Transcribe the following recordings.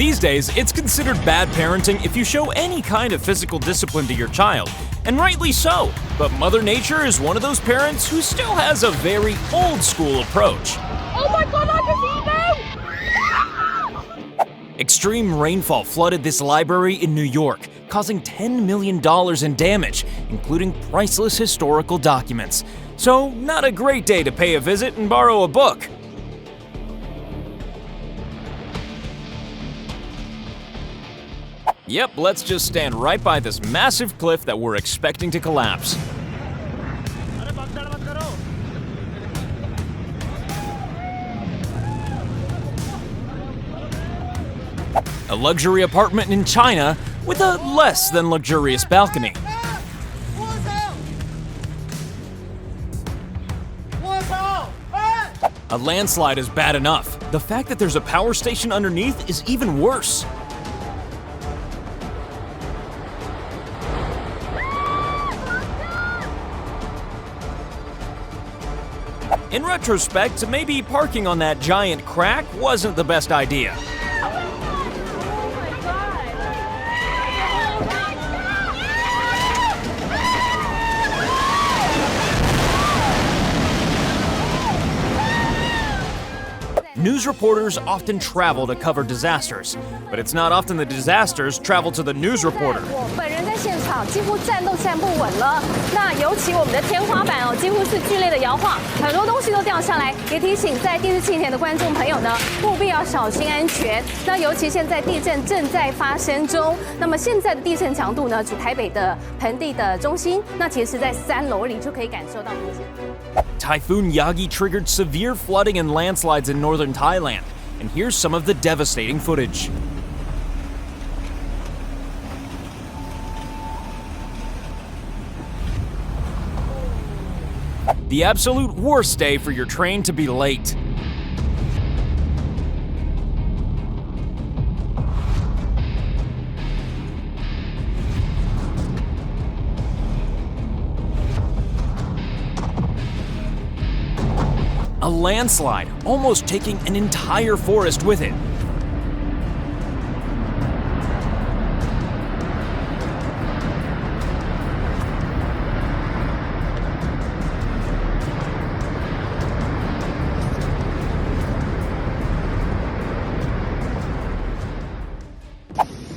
These days, it's considered bad parenting if you show any kind of physical discipline to your child, and rightly so. But Mother Nature is one of those parents who still has a very old-school approach. Oh my God, I can see you! Extreme rainfall flooded this library in New York, causing $10 million in damage, including priceless historical documents. So, not a great day to pay a visit and borrow a book. Yep, let's just stand right by this massive cliff that we're expecting to collapse. A luxury apartment in China with a less than luxurious balcony. A landslide is bad enough. The fact that there's a power station underneath is even worse. In retrospect, maybe parking on that giant crack wasn't the best idea. News reporters often travel to cover disasters, but it's not often the disasters travel to the news reporter. 本人在现场几乎站都站不稳了。那尤其我们的天花板几乎是剧烈的摇晃，很多东西都掉下来。也提醒在电视机前的观众朋友呢，务必要小心安全。那尤其现在地震正在发生中，那么现在的地震强度呢，处台北的盆地的中心，那其实是在3楼里就可以感受到明显。 Typhoon Yagi triggered severe flooding and landslides in northern Thailand, and here's some of the devastating footage. The absolute worst day for your train to be late. A landslide, almost taking an entire forest with it.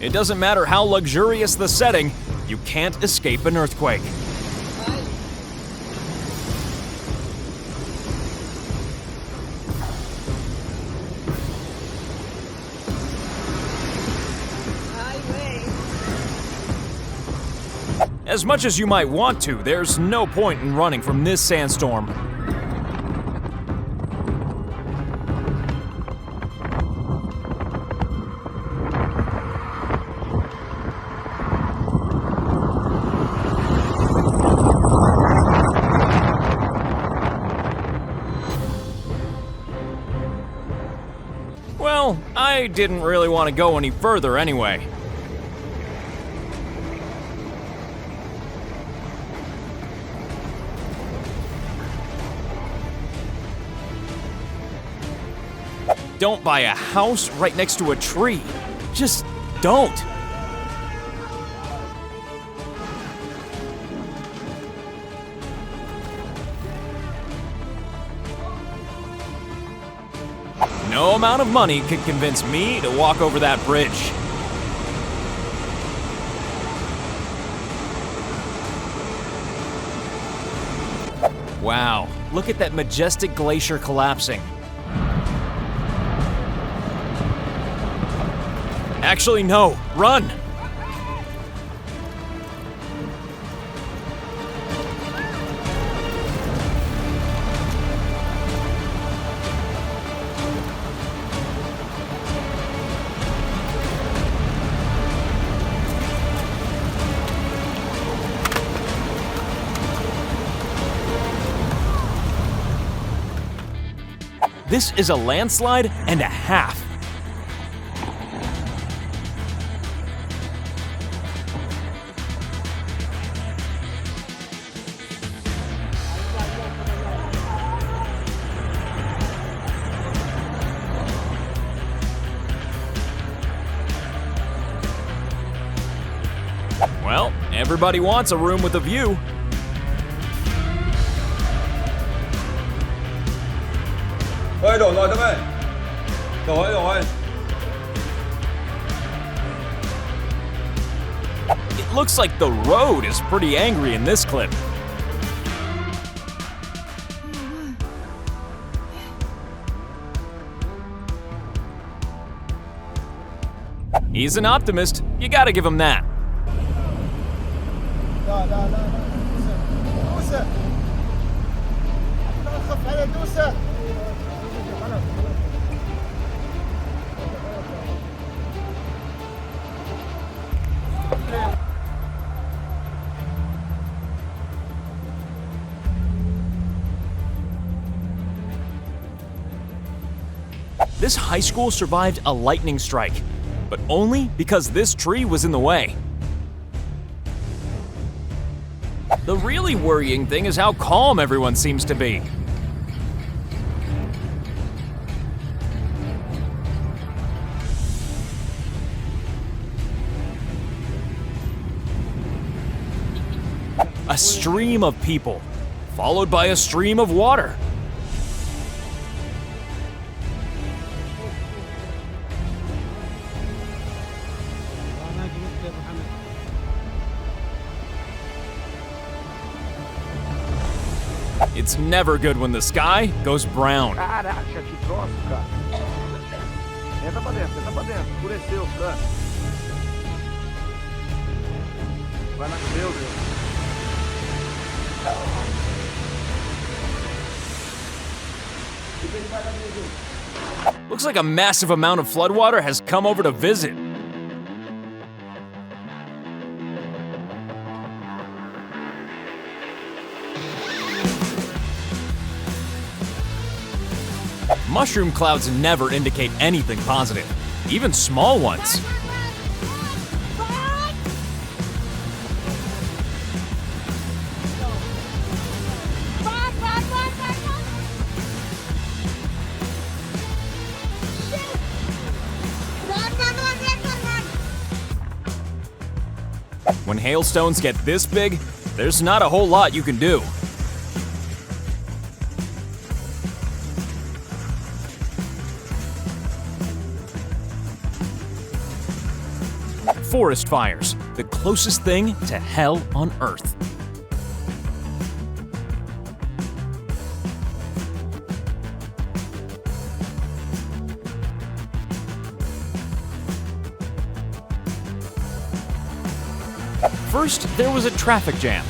It doesn't matter how luxurious the setting, you can't escape an earthquake. As much as you might want to, there's no point in running from this sandstorm. Well, I didn't really want to go any further anyway. Don't buy a house right next to a tree. Just don't. No amount of money could convince me to walk over that bridge. Wow, look at that majestic glacier collapsing. Actually, no. Run! This is a landslide and a half. Well, everybody wants a room with a view. It looks like the road is pretty angry in this clip. He's an optimist. You gotta give him that. This high school survived a lightning strike, but only because this tree was in the way. The really worrying thing is how calm everyone seems to be. A stream of people, followed by a stream of water. It's never good when the sky goes brown. Caraca, que troço, cara. Entra pra dentro, escureceu, cara. Vai na meu Deus. Looks like a massive amount of floodwater has come over to visit. Mushroom clouds never indicate anything positive, even small ones. When hailstones get this big, there's not a whole lot you can do. Forest fires, the closest thing to hell on Earth. First, there was a traffic jam.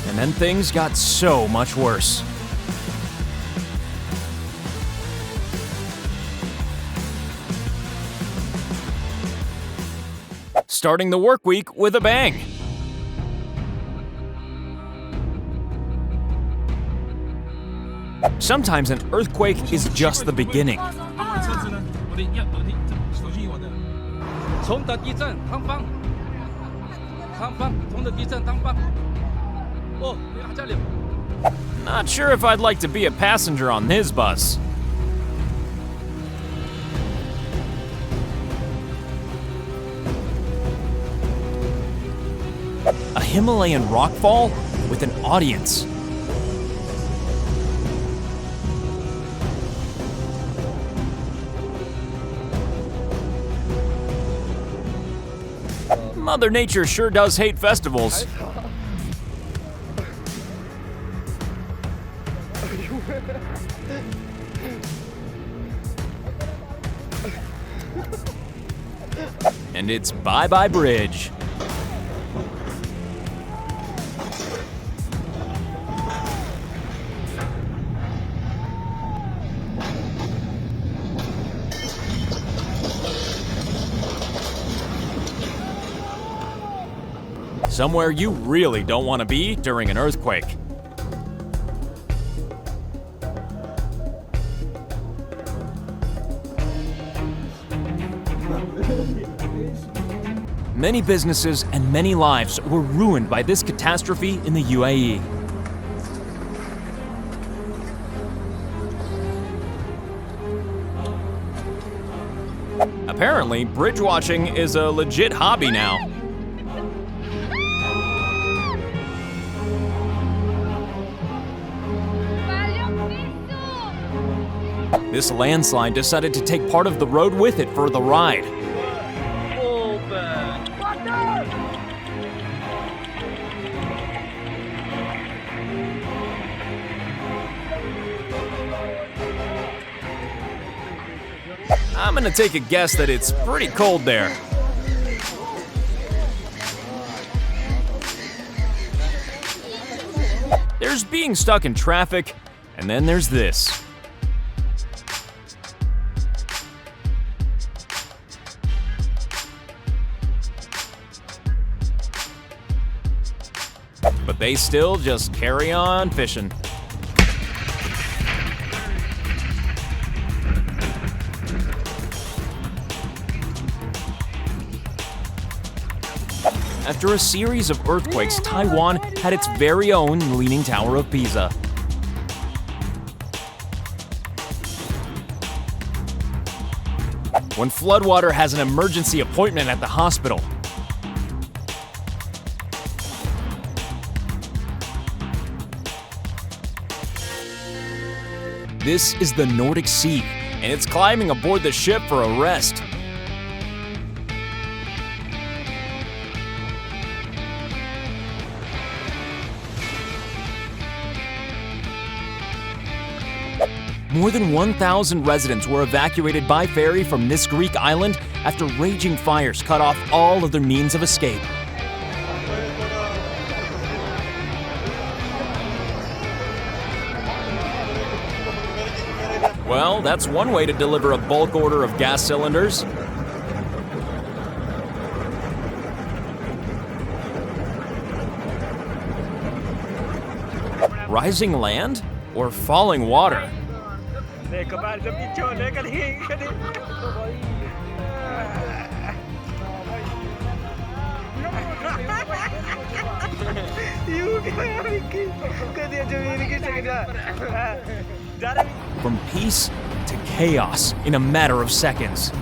And then things got so much worse. Starting the work week with a bang. Sometimes an earthquake is just the beginning. 从的地震上方，从的地震上方。哦，还在了。 Not sure if I'd like to be a passenger on this bus. A Himalayan rockfall with an audience. Mother Nature sure does hate festivals. And it's bye-bye bridge. Somewhere you really don't want to be during an earthquake. Many businesses and many lives were ruined by this catastrophe in the UAE. Apparently, bridge watching is a legit hobby now. This landslide decided to take part of the road with it for the ride. Oh, man. I'm gonna take a guess that it's pretty cold there. There's being stuck in traffic, and then there's this. But they still just carry on fishing. After a series of earthquakes, Taiwan had its very own Leaning Tower of Pisa. When floodwater has an emergency appointment at the hospital. This is the Nordic Sea, and it's climbing aboard the ship for a rest. More than 1,000 residents were evacuated by ferry from this Greek island after raging fires cut off all other means of escape. Well, that's one way to deliver a bulk order of gas cylinders. Rising land or falling water? From peace to chaos in a matter of seconds.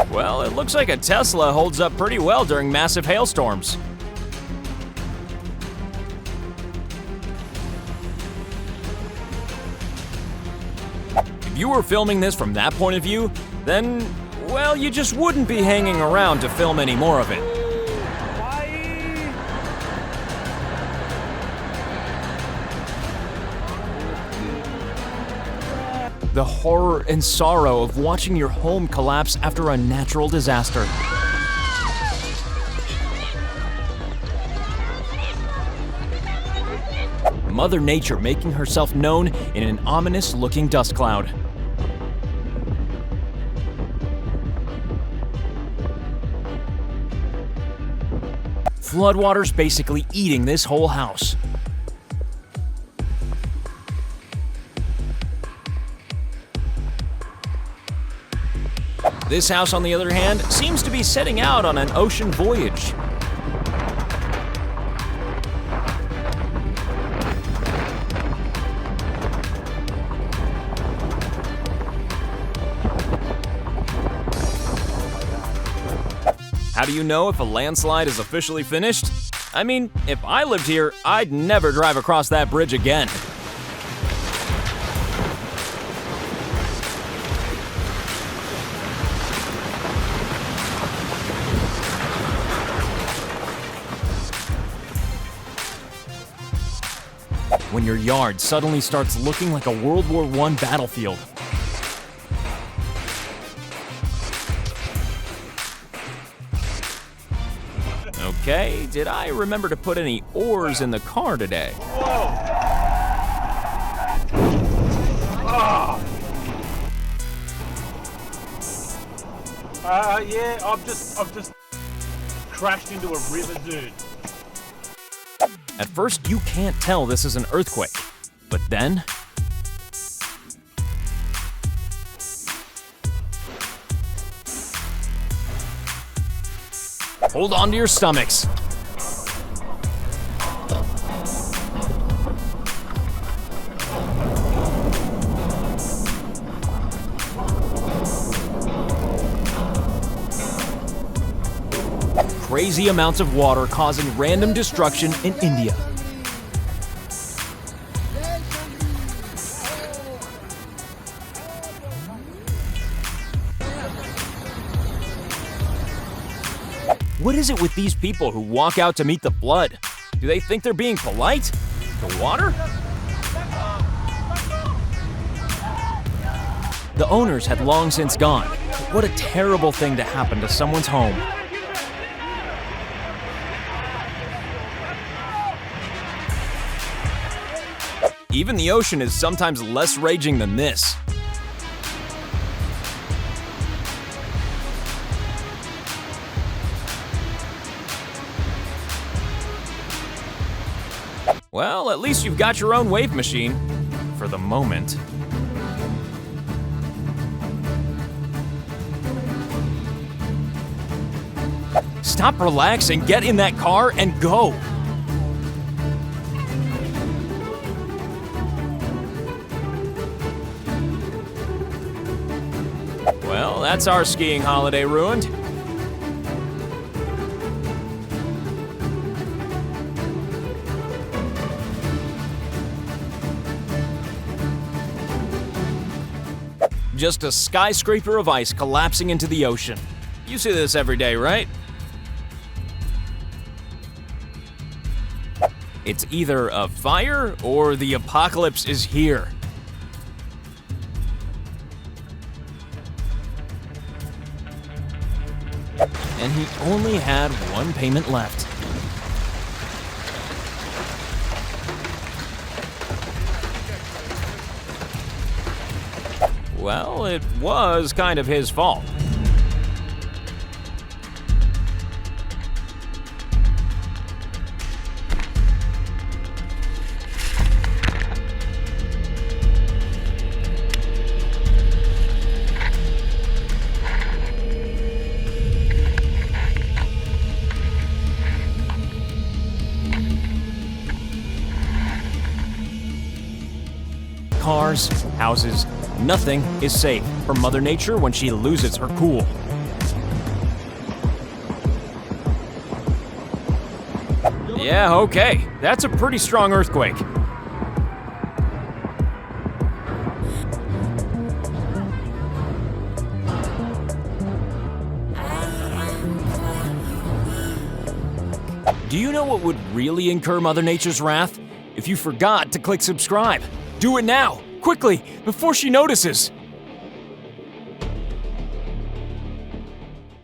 Well, it looks like a Tesla holds up pretty well during massive hailstorms. If you were filming this from that point of view, then, well, you just wouldn't be hanging around to film any more of it. The horror and sorrow of watching your home collapse after a natural disaster. Mother Nature making herself known in an ominous-looking dust cloud. Floodwaters basically eating this whole house. This house, on the other hand, seems to be setting out on an ocean voyage. How do you know if a landslide is officially finished? I mean, if I lived here, I'd never drive across that bridge again. When your yard suddenly starts looking like a World War I battlefield. Okay, did I remember to put any oars in the car today? Yeah, I've just crashed into a river, dude. At first, you can't tell this is an earthquake, but then... Hold on to your stomachs. crazy amounts of water causing random destruction in India. What is it with these people who walk out to meet the flood? Do they think they're being polite? The water? The owners had long since gone. What a terrible thing to happen to someone's home. Even the ocean is sometimes less raging than this. Well, at least you've got your own wave machine. For the moment. Stop relaxing, get in that car, and go! Well, that's our skiing holiday ruined. Just a skyscraper of ice collapsing into the ocean. You see this every day, right? It's either a fire or the apocalypse is here. And he only had one payment left. Well, it was kind of his fault. Cars, houses, nothing is safe from Mother Nature when she loses her cool. Yeah, okay. That's a pretty strong earthquake. Do you know what would really incur Mother Nature's wrath? If you forgot to click subscribe. Do it now, quickly, before she notices.